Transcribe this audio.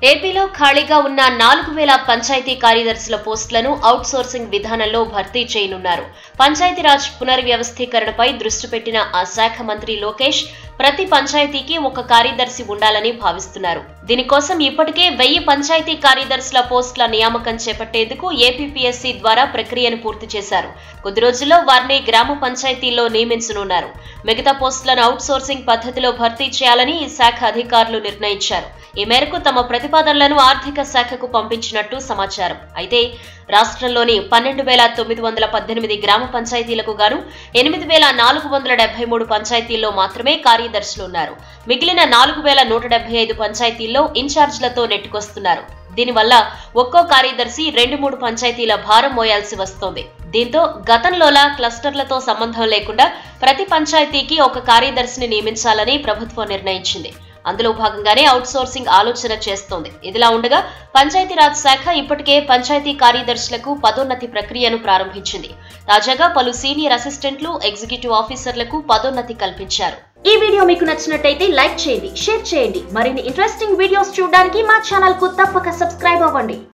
ఏపీలో ఖాళీగా ఉన్న 4000 పంచాయతీ కార్యదర్శుల పోస్టులను అవుట్ సోర్సింగ్ విధానంలో భర్తీ చేయనున్నారు. పంచాయతీరాజ్ పునర్వ్యవస్థీకరణపై దృష్టి పెట్టిన ఆ శాఖ మంత్రి లోకేష్ ప్రతి పంచాయతీకి ఒక కార్యదర్శి ఉండాలని భావిస్తున్నారు. దీనికోసం ఇప్పటికే 1000 పంచాయతీ కార్యదర్శుల పోస్టుల నియామకం చేపట్టేందుకు ఏపీపీఎస్సీ ద్వారా ప్రక్రియను పూర్తి చేశారు. కొద్ది రోజుల్లో వారిని గ్రామ పంచాయతీల్లో నియమించనున్నారు. మిగతా పోస్టులను అవుట్ సోర్సింగ్ పద్ధతిలో భర్తీ చేయాలని ఈ శాఖ అధికారులు నిర్ణయించారు. ఈ మేరకు తమ ప్రతిపాదనలను ఆర్థిక శాఖకు పంపించినట్టు సమాచారం. అయితే రాష్ట్రంలోని 12,918 గ్రామ పంచాయతీలకు గాను 8,473 పంచాయతీల్లో మాత్రమే కార్యదర్శులున్నారు. మిగిలిన 4,175 పంచాయతీల్లో ఇన్ఛార్జ్లతో నెట్టుకొస్తున్నారు. దీనివల్ల ఒక్కో కార్యదర్శి 2-3 పంచాయతీల భారం మోయాల్సి వస్తోంది. దీంతో గతంలోలా క్లస్టర్లతో సంబంధం లేకుండా ప్రతి పంచాయతీకి ఒక కార్యదర్శిని నియమించాలని ప్రభుత్వం నిర్ణయించింది. అందులో భాగంగానే అవుట్ సోర్సింగ్ ఆలోచన చేస్తోంది. ఇదిలా ఉండగా పంచాయతీరాజ్ శాఖ ఇప్పటికే పంచాయతీ కార్యదర్శులకు పదోన్నతి ప్రక్రియను ప్రారంభించింది. తాజాగా పలు సీనియర్ అసిస్టెంట్లు, ఎగ్జిక్యూటివ్ ఆఫీసర్లకు పదోన్నతి కల్పించారు. ఈ వీడియో మీకు నచ్చినట్టయితే లైక్ చేయండి, షేర్ చేయండి. మరిన్ని ఇంట్రెస్టింగ్ వీడియోస్ చూడడానికి మా ఛానల్ కు తప్పక సబ్స్క్రైబ్ అవ్వండి.